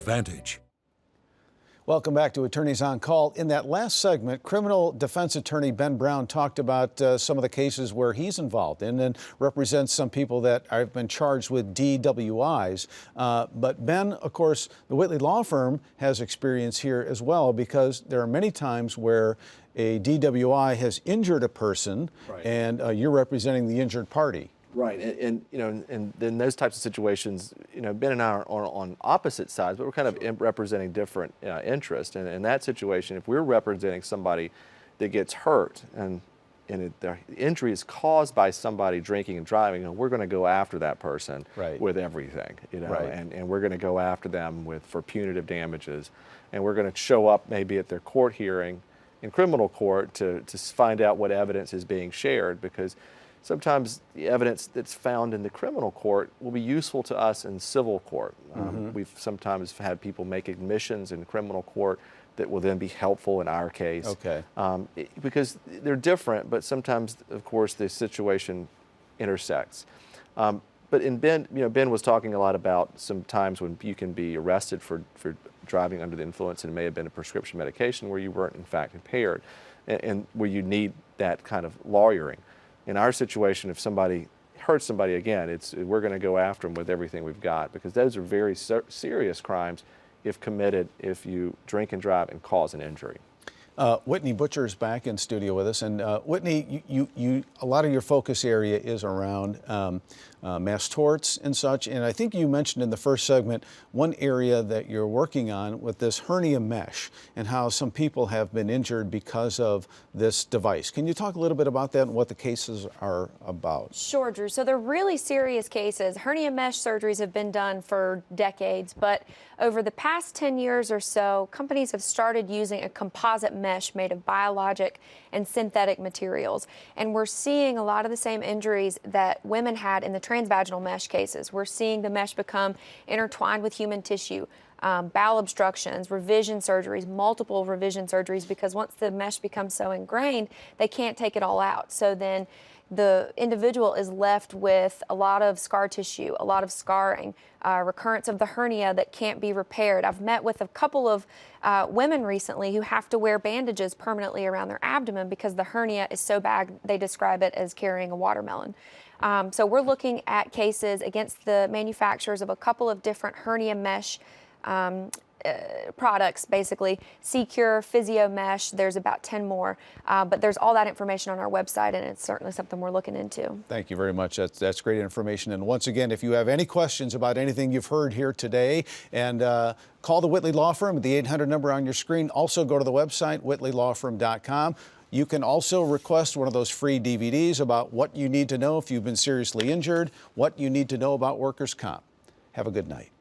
Vantage. Welcome back to Attorneys on Call. In that last segment, criminal defense attorney Ben Brown talked about some of the cases where he's involved in and represents some people that have been charged with DWIs. But Ben, of course, the Whitley law firm has experience here as well, because there are many times where a DWI has injured a person, right, and you're representing the injured party. Right, and you know, and in those types of situations, you know, Ben and I are on opposite sides, but we're kind of representing different interests. And in that situation, if we're representing somebody that gets hurt and the injury is caused by somebody drinking and driving, you know, we're going to go after that person, right, with everything, you know, right, and we're going to go after them for punitive damages, and we're going to show up maybe at their court hearing in criminal court to find out what evidence is being shared, because sometimes the evidence that's found in the criminal court will be useful to us in civil court. We've sometimes had people make admissions in criminal court that will then be helpful in our case. Okay. Because they're different, but sometimes, of course, the situation intersects. But in Ben, you know, Ben was talking a lot about some times when you can be arrested for driving under the influence, and it may have been a prescription medication where you weren't in fact impaired, and where you need that kind of lawyering. In our situation, if somebody hurts somebody again, we're going to go after them with everything we've got, because those are very serious crimes if committed, if you drink and drive and cause an injury. Whitney Butcher is back in studio with us, and Whitney, a lot of your focus area is around mass torts and such, and I think you mentioned in the first segment one area that you're working on with this hernia mesh and how some people have been injured because of this device. Can you talk a little bit about that and what the cases are about? Sure, Drew. So they're really serious cases. Hernia mesh surgeries have been done for decades, but over the past 10 years or so, companies have started using a composite mesh made of biologic and synthetic materials. And we're seeing a lot of the same injuries that women had in the transvaginal mesh cases. We're seeing the mesh become intertwined with human tissue, bowel obstructions, revision surgeries, multiple revision surgeries, because once the mesh becomes so ingrained, they can't take it all out. So then the individual is left with a lot of scar tissue, a lot of scarring, recurrence of the hernia that can't be repaired. I've met with a couple of women recently who have to wear bandages permanently around their abdomen because the hernia is so bad they describe it as carrying a watermelon. So we're looking at cases against the manufacturers of a couple of different hernia mesh products, basically Secure, Physio Mesh. There's about 10 more, but there's all that information on our website, and it's certainly something we're looking into. Thank you very much. That's great information. And once again, if you have any questions about anything you've heard here today, and call the Whitley Law Firm at the 800 number on your screen. Also go to the website, whitleylawfirm.com. You can also request one of those free DVDs about what you need to know if you've been seriously injured, what you need to know about workers' comp. Have a good night.